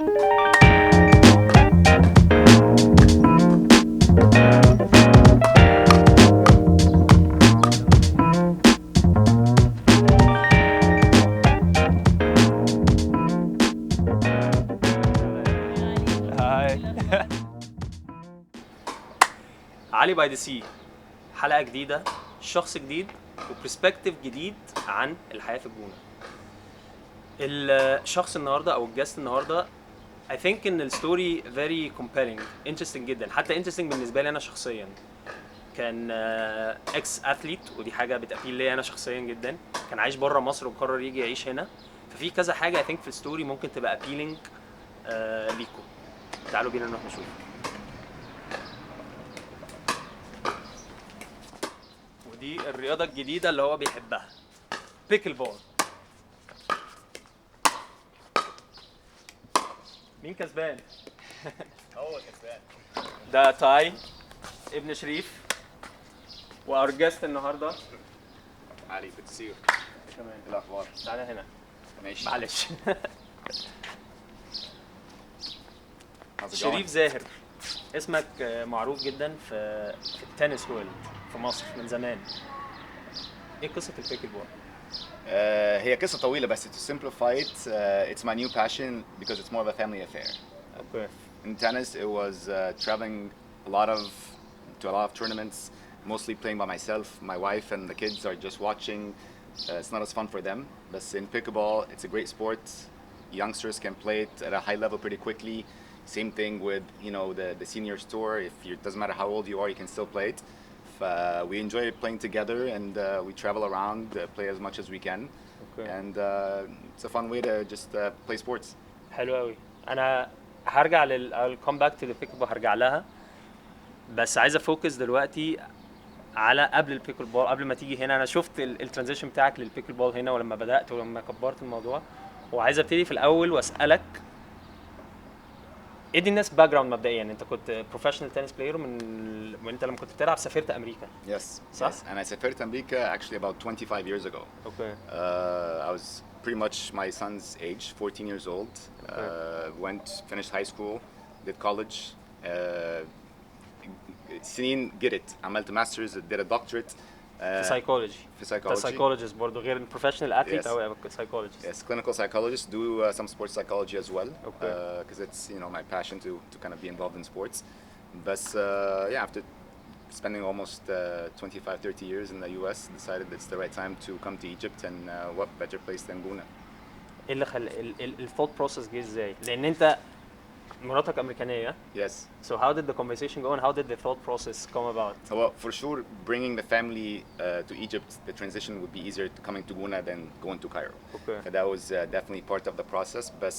علي باي ذا سي، حلقة جديدة، شخص جديد وبرسبكتيف جديد عن الحياة في الجونة. الشخص النهاردة أو الجاست النهاردة I think إن الستوري very compelling interesting جدا، حتى interesting بالنسبة لي أنا شخصيا. كان اكس اثليت، ودي حاجة بتأبيل لي أنا شخصيا جدا. كان عايش بره مصر وقرر يجي يعيش هنا، ففي كذا حاجة I think في الستوري ممكن تبقى appealing ليكم. تعالوا بينا نروح نشوف. ودي الرياضة الجديدة اللي هو بيحبها، بيكل بول. مين كسبان؟ هو كسبان. ده تاي ابن شريف، وار جاست النهارده علي بتسير كمان. الاخبار؟ تعالى هنا ماشي معلش. How's it شريف going? زاهر، اسمك معروف جدا في التنس وورلد في مصر من زمان. ايه قصة البيكل بول؟ هي قصة طويلة بس to simplify it, it's my new passion because it's more of a family affair. اوكي. In tennis, it was traveling to a lot of tournaments, mostly playing by myself. My wife and the kids are just watching. It's not as fun for them. But in pickleball, it's a great sport. Youngsters can play it at a high level pretty quickly. Same thing with the seniors tour. It doesn't matter how old you are, you can still play it. We enjoy playing together and we travel around, play as much as we can. اوكي. And it's a fun way to just play sports. حلو قوي. انا هرجع I'll come back to the pickleball، هرجع لها. بس عايز افوكس دلوقتي على قبل البيكل بول. قبل ما تيجي هنا انا شفت الترانزيشن بتاعك للبيكل بول هنا، ولما بدات ولما كبرت الموضوع. وعايز ابتدي في الاول واسالك، ادي الناس باك جراوند مبدئيا. يعني انت كنت بروفيشنال تنس بلاير وانت لما كنت بتلعب سافرت امريكا. Yes. صح؟ Yes. And I سافرت أمريكا actually about 25 years ago. اوكي. I was pretty much my son's age, 14 years old. Finished high school, did college. سنين جريت، عملت ماسترز، did a doctorate. في سايكولوجي. في psychology. انت سايكولوجيست برضه غير البروفيشنال اثليت Yes. او سايكولوجيست. Yes, clinical psychologist. Do some sports psychology as well. Okay. Because it's my passion to kind of be involved in sports. But yeah, after spending almost 25-30 years in the US, decided it's the right time to come to Egypt, and what better place than Gouna. ايه اللي خلى الثوت بروسس جه ازاي؟ لان انت مراتك امريكانيه. Yes. So how did the conversation go and how did the thought process come about? Well, for sure, bringing the family to Egypt, the transition would be easier coming to Gouna than going to Cairo. Okay. So that was definitely part of the process. But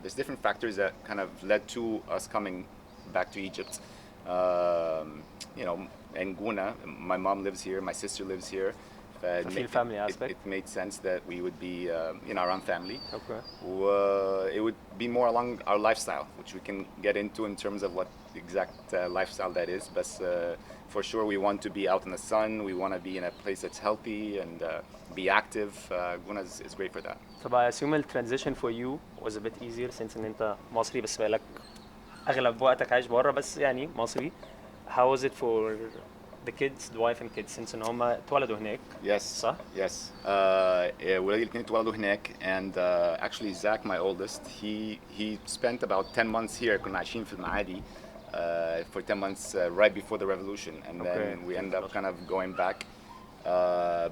there's different factors that kind of led to us coming back to Egypt. In Gouna, my mom lives here, my sister lives here. في family aspect. It made sense that we would be around family. Okay. It would be more along our lifestyle, which we can get into in terms of what exact lifestyle that is. But for sure, we want to be out in the sun. We want to be in a place that's healthy and be active. Gouna is great for that. طب I assume the transition for you was a bit easier since ان انت مصري بس بقالك اغلب وقتك عايش بره، بس يعني مصري. How was it for the kids, the wife and kids, since ان هم اتولدوا هناك؟ Yes. صح؟ Yes. ولادي الاثنين اتولدوا هناك. And actually Zach, my oldest, he spent about 10 months here. كنا عايشين في المعادي for 10 months right before the revolution, and then we ended up kind of going back.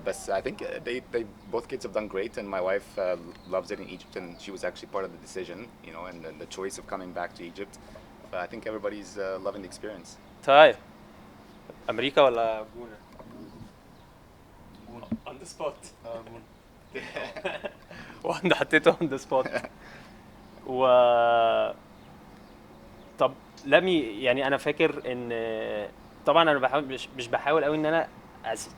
But I think they both kids have done great, and my wife loves it in Egypt, and she was actually part of the decision, and the choice of coming back to Egypt. But I think everybody's loving the experience. طيب امريكا ولا جونة؟ جونة on the spot. جونة. واحد حطيته on the spot. طب يعني انا فاكر ان طبعا انا بحاول مش بحاول قوي ان انا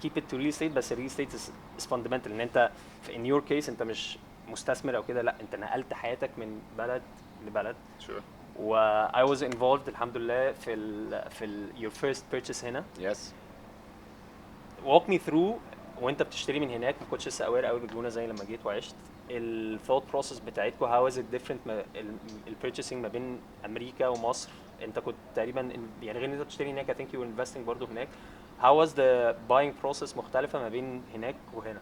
keep it to real estate، بس real estate is fundamental. ان انت in your case انت مش مستثمر او كده، لا انت نقلت حياتك من بلد لبلد. Sure. و I was involved الحمد لله في your first purchase هنا. Yes. walk me through وانت بتشتري من هناك. ما كنتش لسه aware قوي بالجونة زي لما جيت وعشت. الثوت بروسس بتاعتكم how is it different البيرتشيسنج ما بين امريكا ومصر؟ انت كنت تقريبا يعني غير ان انت بتشتري هناك I think you were investing برضه هناك. how was the buying process مختلفة ما بين هناك وهنا؟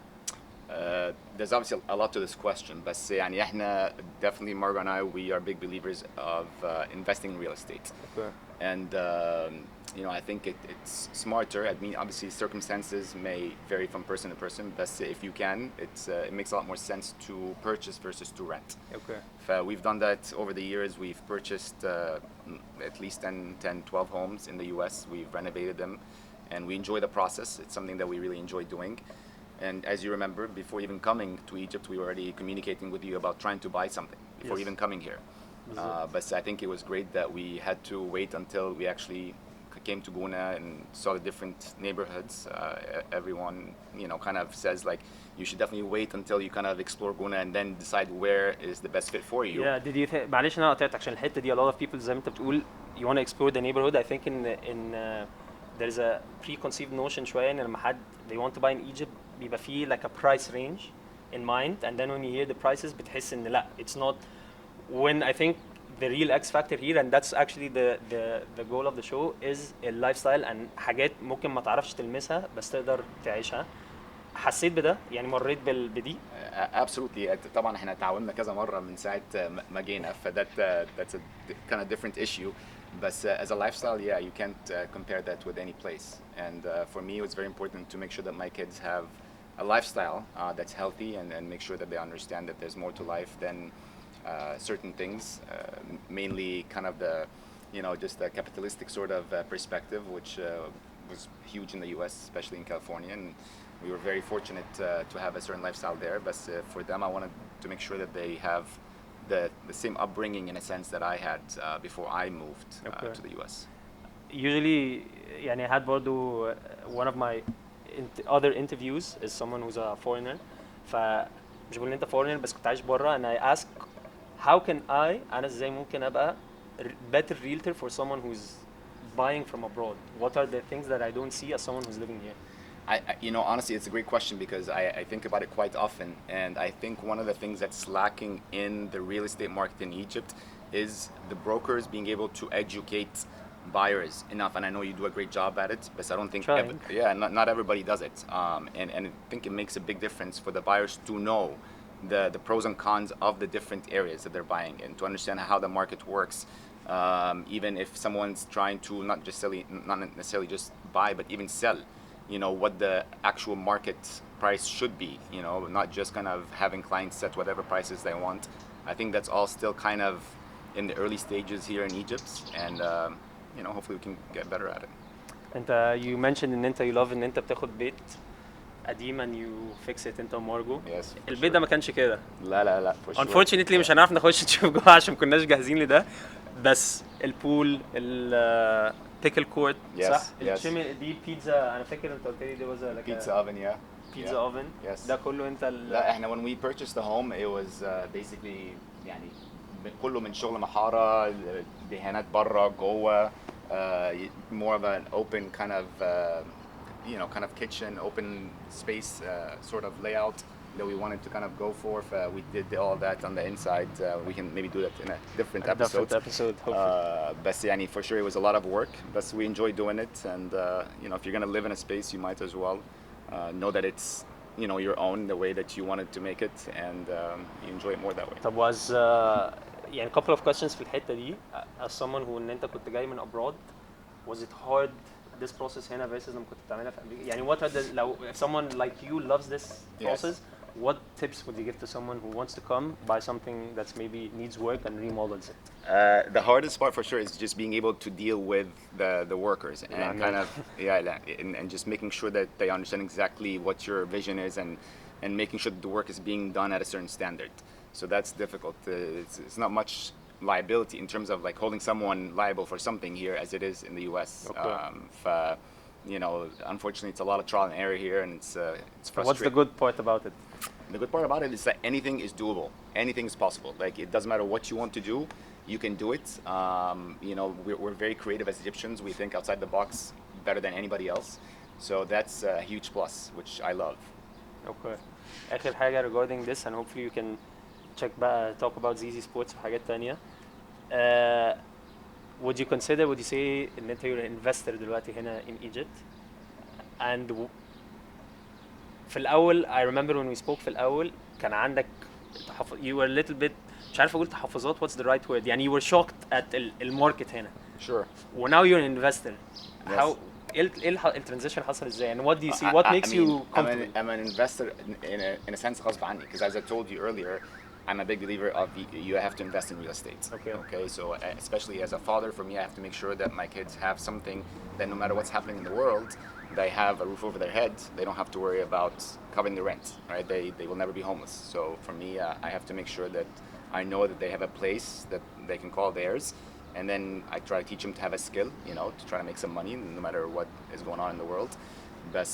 There's obviously a lot to this question, بس يعني احنا definitely Margo and I, we are big believers of investing in real estate. Okay. And you know, I think it's smarter. I mean, obviously circumstances may vary from person to person, but if you can, it makes a lot more sense to purchase versus to rent. Okay. We've done that over the years. We've purchased at least 10, 12 homes in the US. We've renovated them, and we enjoy the process. It's something that we really enjoy doing. And as you remember, before even coming to Egypt, we were already communicating with you about trying to buy something before Yes. even coming here. But I think it was great that we had to wait until we actually came to Gouna and saw the different neighborhoods. Everyone, you know, kind of says like you should definitely wait until you kind of explore Gouna and then decide where is the best fit for you. Yeah, did you think معلش انا قطعت عشان الحته دي a lot of people زي ما انت بتقول you want to explore the neighborhood. I think in there's a preconceived notion شويه ان لما حد they want to buy in Egypt بيبقى فيه like a price range in mind, and then when you hear the prices بتحس ان لا it's not. When I think the real X factor here, and that's actually the goal of the show, is lifestyle and حاجات ممكن ما تعرفش تلمسها بس تقدر تعيشها. حسيت بده يعني مريت بدي؟ Absolutely. طبعا احنا تعاوننا كذا مرة من ساعة ما جينا, that's a kind of different issue. But as a lifestyle, yeah, you can't compare that with any place. And for me, it was very important to make sure that my kids have a lifestyle that's healthy, and make sure that they understand that there's more to life than certain things, mainly kind of the, you know, just the capitalistic sort of perspective, which was huge in the US, especially in California. And we were very fortunate to have a certain lifestyle there. But for them, I wanted to make sure that they have the same upbringing in a sense that I had before I moved Okay. to the US. Usually يعني I had برضو one of my other interviews is someone who's a foreigner. فمش بقول ان انت foreigner بس كنت عايش بره, and I ask how can انا ازاي ممكن ابقى better realtor for someone who's buying from abroad? What are the things that I don't see as someone who's living here? You know, honestly, it's a great question because I think about it quite often, and I think one of the things that's lacking in the real estate market in Egypt is the brokers being able to educate buyers enough. And I know you do a great job at it, but I don't think Trying. not everybody does it. And I think it makes a big difference for the buyers to know the pros and cons of the different areas that they're buying, and to understand how the market works. Even if someone's trying to not necessarily just buy, but even sell, you know, what the actual market price should be, you know, not just kind of having clients set whatever prices they want. I think that's all still kind of in the early stages here in Egypt, and you know, hopefully we can get better at it. انت you mentioned ان انت you love ان انت بتاخد بيت قديم and you fix it انت ومارجو. Yes, for البيت ده ما كانش كده. لا for sure. unfortunately مش هنعرف نخش نشوف جوه عشان ما كناش جاهزين لده. بس البول البيكل كورت Yes, صح؟ yes. الشيمي دي بيتزا انا فاكر انت قلت لي دي was like Pizza oven, yeah. pizza Yeah. oven. Yes. ده كله انت لا احنا when we purchased the home it was basically يعني كله من شغل محارة, دهانات برا جوه, more of an open kind of you know, kind of kitchen, open space sort of layout that we wanted to kind of go for. We did all that on the inside. We can maybe do that in a different episode. hopefully. But يعني for sure it was a lot of work, but we enjoy doing it. And you know, if you're gonna live in a space, you might as well know that it's, you know, your own, the way that you wanted to make it, and you enjoy it more that way. طب was يعني couple of questions في الحتة دي as someone who ان انت كنت جاي من abroad, was it hard this process هنا versus لما كنت بتعملها في امريكا؟ يعني what are the لو if someone like you loves this process, what tips would you give to someone who wants to come buy something that's maybe needs work and remodels it? The hardest part for sure is just being able to deal with the workers and kind of and just making sure that they understand exactly what your vision is, and making sure that the work is being done at a certain standard. So that's difficult. It's not much liability in terms of like holding someone liable for something here as it is in the US. Okay. You know, unfortunately, it's a lot of trial and error here, and it's frustrating. What's the good part about it? The good part about it is that anything is doable. Anything is possible. Like, it doesn't matter what you want to do, you can do it. You know, we're very creative as Egyptians. We think outside the box better than anybody else. So that's a huge plus, which I love. Okay. آخر حاجة regarding this and hopefully you can check بقى talk about ZZ Sports وحاجات تانية. Uh, would you say إن أنت you're an investor دلوقتي هنا in Egypt? And في الأول I remember when we spoke في الأول كان عندك you were a little bit مش عارف أقول تحفظات what's the right word يعني you were shocked at الماركت هنا. Sure. و now you're an investor. Yes. How الترانزيشن حصل ازاي and what do you see what makes you comfortable? I'm an investor in a sense غصب عني because as I told you earlier I'm a big believer of you have to invest in real estate. Okay, so especially as a father for me I have to make sure that my kids have something that no matter what's happening in the world they have a roof over their head, they don't have to worry about covering the rent, right? They will never be homeless. So for me I have to make sure that I know that they have a place that they can call theirs. And then I try to teach them to have a skill, you know, to try to make some money no matter what is going on in the world. But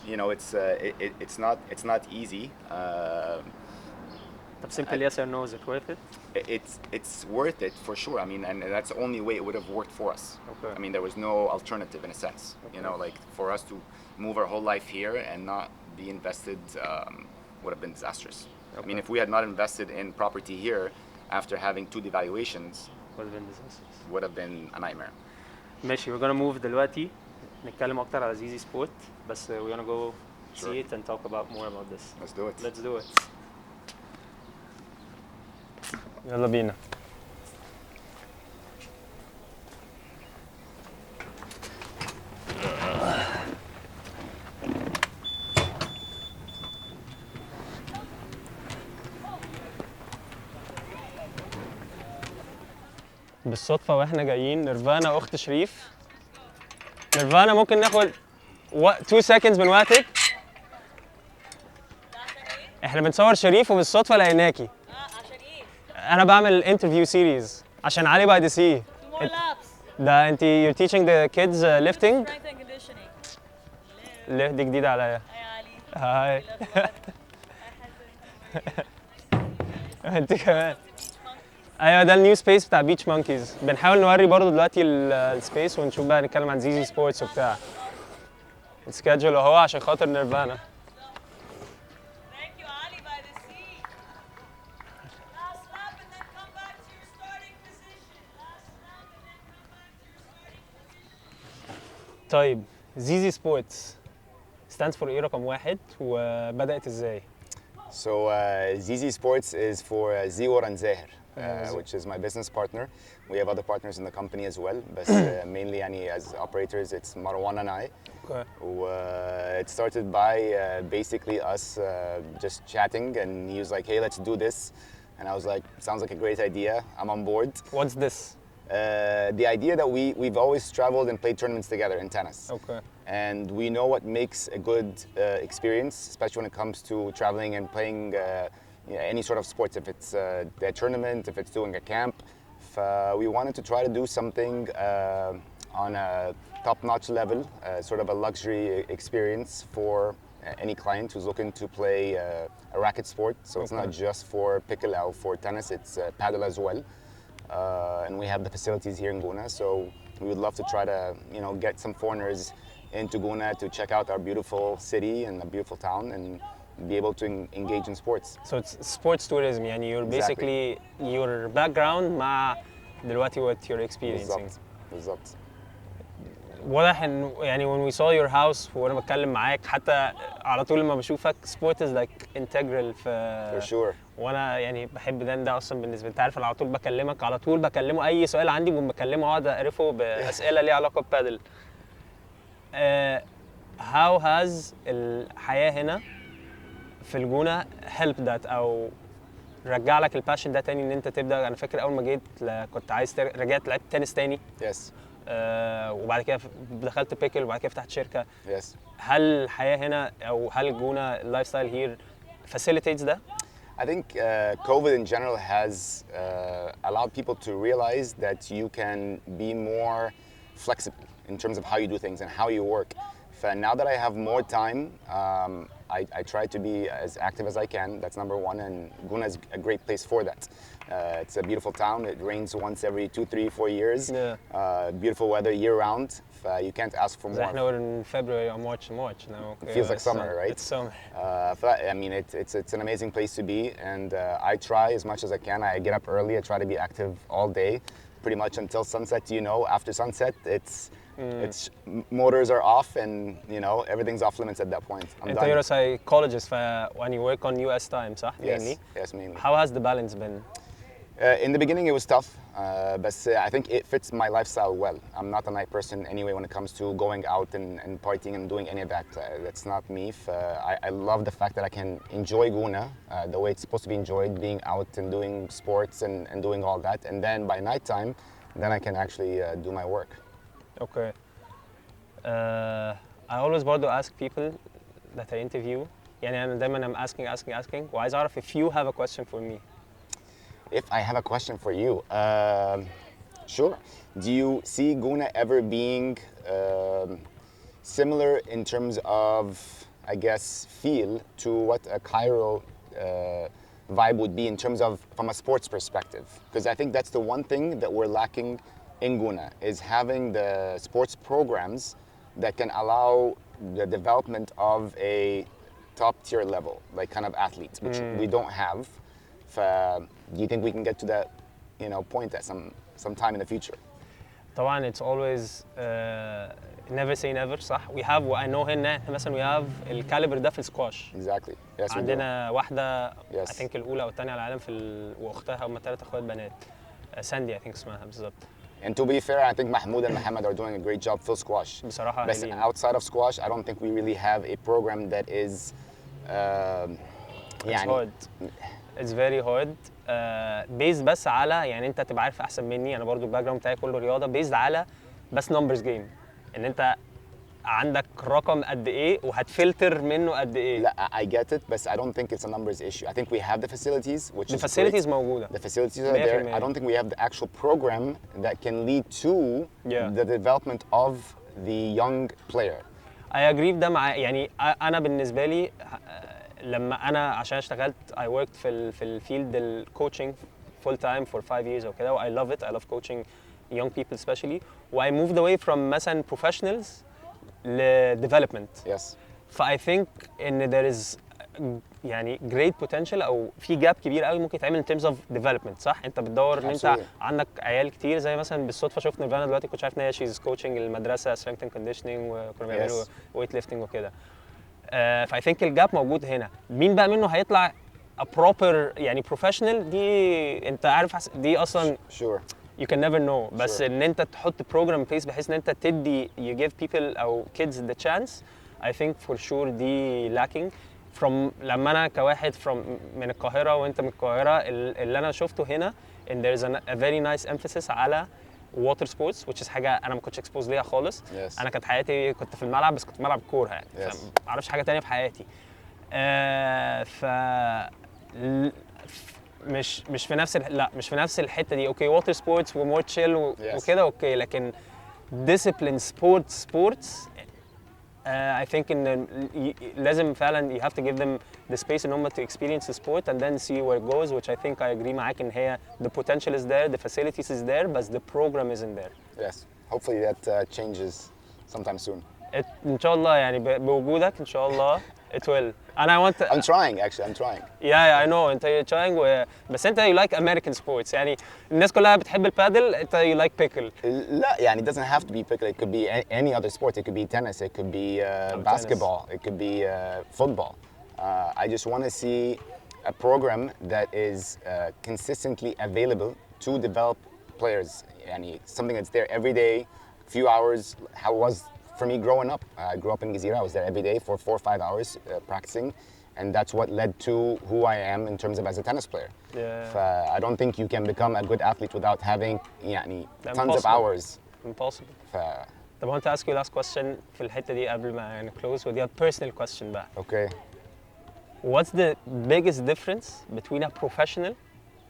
you know, it's not easy. طب simple yes or no, is it worth it? It's worth it for sure. I mean, and that's the only way it would have worked for us. Okay. I mean, there was no alternative in a sense. Okay. You know, like for us to move our whole life here and not be invested would have been disastrous. Okay. I mean, if we had not invested in property here after having 2 devaluations, would have been a nightmare. ماشي we're gonna move دلوقتي نتكلم أكتر على ZZ Sport بس we're gonna go see it and talk about more about this. Let's do it. Let's do it. يلا بينا. بالصدفة واحنا جايين نيرفانا اخت شريف. نيرفانا ممكن ناخد 2 seconds من وقتك؟ احنا بنصور شريف وبالصدفة لقيناكي. عشان ايه؟ انا بعمل انترفيو سيريز عشان علي باي ذا سي. 2 more laps. ده انت you're teaching the kids lifting؟ Strength and conditioning. دي جديدة عليا. هاي علي. هاي. انت كمان. ايوه ده النيو سبيس بتاع بيتش مونكيز. بنحاول نوري برضه دلوقتي السبيس ونشوف بقى نتكلم عن زيزي سبورتس وبتاع. السكادجول اهو عشان خاطر نيرفانا. Thank you علي by the sea. Last lap and then come back to your starting position. Last lap and then come back to your starting position. طيب زيزي سبورتس stands for ايه رقم 1 وبدأت ازاي؟ So ZZ Sports is for Zior and Zaher, which is my business partner. We have other partners in the company as well, but mainly as operators, it's Marwan and I. Okay. It started by basically us just chatting, and he was like, "Hey, let's do this," and I was like, "Sounds like a great idea. I'm on board." What's this? The idea that we've always traveled and played tournaments together in tennis. Okay. And we know what makes a good experience, especially when it comes to traveling and playing any sort of sports, if it's a tournament, if it's doing a camp. We wanted to try to do something on a top-notch level, sort of a luxury experience for any client who's looking to play a racket sport. So it's not just for pickleball, for tennis, it's paddle as well. And we have the facilities here in Gouna, so we would love to try to get some foreigners into Gouna to check out our beautiful city and a beautiful town and be able to engage in sports. So it's sports tourism يعني you're basically your background مع دلوقتي what you're experiencing. بالظبط. واضح ان يعني when we saw your house وانا بتكلم معاك حتى على طول لما بشوفك sport is like integral في For sure. وانا يعني بحب ده اصلا بالنسبه لي. انت عارف انا على طول بكلمك على طول بكلمه اي سؤال عندي بكلمه اقعد اعرفه باسئله ليها علاقه ببادل. How has الحياه هنا في الجونه helped that او رجع لك الباشن ده تاني ان انت تبدا؟ انا فاكر اول ما جيت كنت عايز رجعت لعبت تنس تاني. Yes. وبعد كده دخلت بيكل وبعد كده فتحت شركه. Yes. هل الحياه هنا او هل الجونه اللايف ستايل هير facilitates ده؟ I think COVID in general has allowed people to realize that you can be more flexible in terms of how you do things and how you work. So now that I have more time, I try to be as active as I can. That's number one, and Gouna is a great place for that. It's a beautiful town. It rains once every 2, 3, 4 years. Yeah. Beautiful weather year round. You can't ask for زي more. احنا we're in February or March now. It feels like summer, right? It's summer. I mean, it's an amazing place to be, and I try as much as I can. I get up early. I try to be active all day, pretty much until sunset. You know, after sunset, it's motors are off, and you know everything's off limits at that point. I'm انت done. you're a psychologist when you work on US time صح؟ Yes, mainly. yes, mainly. How has the balance been? In the beginning, it was tough, but I think it fits my lifestyle well. I'm not a night person anyway when it comes to going out and partying and doing any of that. That's not me. I love the fact that I can enjoy Gouna the way it's supposed to be enjoyed, being out and doing sports and doing all that. And then by nighttime, then I can actually do my work. Okay. I always برضو ask people that I interview يعني أنا دايما I'm asking وعايز أعرف if you have a question for me. If I have a question for you, sure. Do you see Gouna ever being similar in terms of, I guess, feel to what a Cairo vibe would be in terms of from a sports perspective? Because I think that's the one thing that we're lacking in Gouna is having the sports programs that can allow the development of a top tier level, like kind of athletes, which we don't have. Do you think we can get to that, point at some time in the future? طبعا it's always never say never صح. We have I know هنا احنا مثلا we have الكاليبر ده في السكواش. Exactly. Yes, we do. عندنا واحدة Yes. I think الأولى أو الثانية على العالم وأختها هم 3 أخوات بنات. ساندي I think اسمها بالظبط. And to be fair, I think Mahmoud and Mohammed are doing a great job for squash. بصراحة But هايلين. outside of squash, I don't think we really have a program that is It's hard. It's very hard. Based بس على يعني انت تبقى عارف احسن مني انا برضو الباك جراوند بتاعي كله رياضه based على بس numbers game ان انت عندك رقم قد ايه وهتفلتر منه قد ايه. لا, I get it, but I don't think it's a numbers issue. I think we have the facilities, which The is facilities great. موجودة. The facilities are there. I don't think we have the actual program that can lead to the development of the young player. I agree ده مع يعني انا بالنسبه لي لما انا عشان اشتغلت I worked في الفيلد الكوتشنج full time for 5 years او كده و I love it. I love coaching young people especially و I moved away from مثلا professionals ل development. Yes. I think ان there is يعني great potential او في gap كبير قوي ممكن يتعمل in terms of development صح؟ انت بتدور ان انت عندك عيال كتير زي مثلا بالصدفه شفت نيرفانا دلوقتي كنت عارف ان هي she's coaching المدرسه strength and conditioning وكانوا بيعملوا weight lifting وكده. I think الجاب موجود هنا. مين بقى منه هيطلع a proper يعني professional دي انت عارف دي اصلا Sure. you can never know. بس ان انت تحط program place بحيث ان انت تدي you give people او kids the chance. I think for sure دي lacking. From لما انا كواحد من القاهره وانت من القاهره اللي انا شفته هنا and there's a very nice emphasis على water sports which is حاجه انا ما كنتش exposed ليها خالص. Yes. انا كانت حياتي كنت في الملعب بس كنت بلعب كوره يعني Yes. ما اعرفش حاجه تانية في حياتي. مش في نفس الحته دي. اوكي water sports ومور تشيل وكده اوكي لكن discipline sports I think ان لازم فعلا you have to give them the space ان هم to experience the sport and then see where it goes, which I think I agree معاك ان هي the potential is there, the facilities is there, but the program isn't there. Yes. Hopefully that changes sometime soon. ان شاء الله يعني بوجودك ان شاء الله it will. And I want to, I'm trying actually. I'm trying. Yeah, I know انت you're trying بس انت you like American sports يعني الناس كلها بتحب البادل انت you like pickle. لا يعني it doesn't have to be pickle. It could be any other sport. It could be tennis. It could be basketball. It could be football. I just want to see a program that is consistently available to develop players. يعني something that's there every day, few hours. How it was for me growing up. I grew up in Gezira. I was there every day for 4 or 5 hours practicing, and that's what led to who I am in terms of as a tennis player. Yeah. I don't think you can become a good athlete without having يعني tons of hours. Impossible. طب I want to ask you last question في الحتة دي قبل ما يعني close ودي personal question بقى. Okay. What's the biggest difference between a professional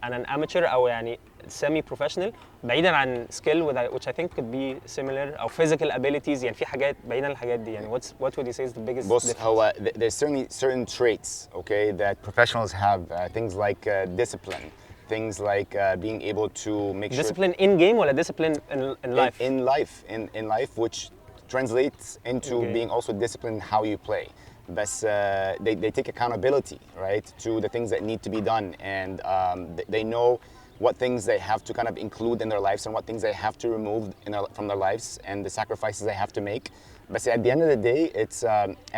and an amateur أو يعني semi-professional بعيدا عن skill which I think could be similar أو physical abilities يعني في حاجات بعيدا عن الحاجات دي يعني what would you say is the biggest بص difference? هو there's certainly certain traits okay that professionals have things like discipline, things like being able to make sure discipline in game ولا discipline in life؟ in life, which translates into Okay. being also disciplined how you play. But they take accountability, right, to the things that need to be done, and they know what things they have to kind of include in their lives and what things they have to remove from their lives and the sacrifices they have to make. But at the end of the day, it's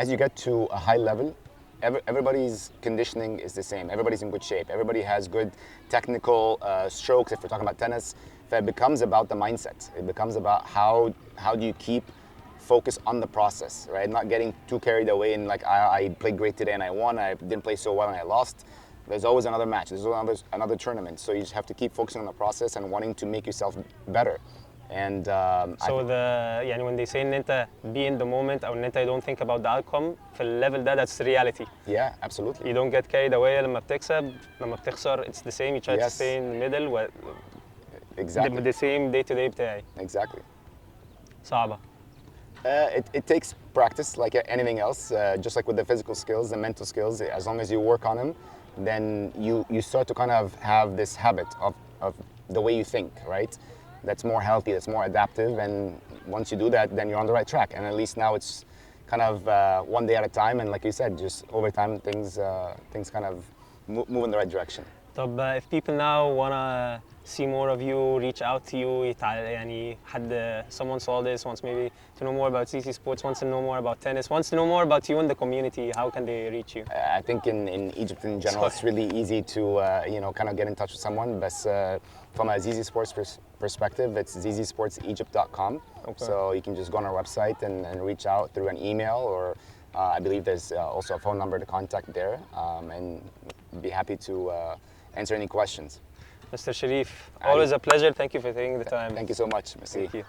as you get to a high level, everybody's conditioning is the same. Everybody's in good shape. Everybody has good technical strokes. If we're talking about tennis, it becomes about the mindset. It becomes about how do you keep focus on the process, right? Not getting too carried away and like I played great today and I won. I didn't play so well and I lost. There's always another match. There's always another tournament. So you just have to keep focusing on the process and wanting to make yourself better. And So يعني when they say ان انت be in the moment او ان انت you don't think about the outcome في الليفل ده that's reality. yeah, absolutely. You don't get carried away لما بتكسب، لما بتخسر it's the same. You try to Yes. stay in the middle و Exactly. the same day to day بتاعي. Exactly. صعبة. It takes practice like anything else, just like with the physical skills, the mental skills. As long as you work on them, then you start to kind of have this habit of the way you think, right? That's more healthy, that's more adaptive, and once you do that, then you're on the right track. And at least now it's kind of one day at a time, and like you said, just over time things kind of move in the right direction. طب if people now wanna see more of you, reach out to you، يعني حد someone saw this, wants maybe to know more about ZZ Sports, wants to know more about tennis, wants to know more about you in the community, how can they reach you? I think in Egypt in general, it's really easy to kind of get in touch with someone. But from a ZZ Sports perspective, it's zzsportsegypt.com. Okay. So you can just go on our website and reach out through an email, or I believe there's also a phone number to contact there, and be happy to answer any questions. Mr. Sherif, always a pleasure. Thank you for taking the time. Thank you so much. Merci. Thank you.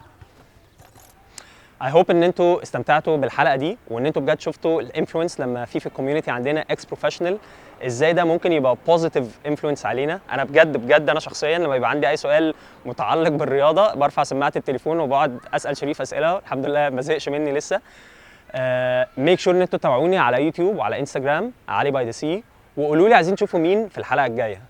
I hope ان انتوا استمتعتوا بالحلقه دي وان انتوا بجد شفتوا الانفلونس لما في الكوميونتي عندنا اكس بروفيشنال ازاي ده ممكن يبقى بوزيتيف انفلونس علينا. انا بجد انا شخصيا لما يبقى عندي اي سؤال متعلق بالرياضه برفع سماعه التليفون وبقعد اسال شريف اسئله، الحمد لله ما زهقش مني لسه. ميك شور ان انتوا تتابعوني على يوتيوب وعلى انستجرام علي باي ذا سي، وقولوا لي عايزين تشوفوا مين في الحلقه الجايه.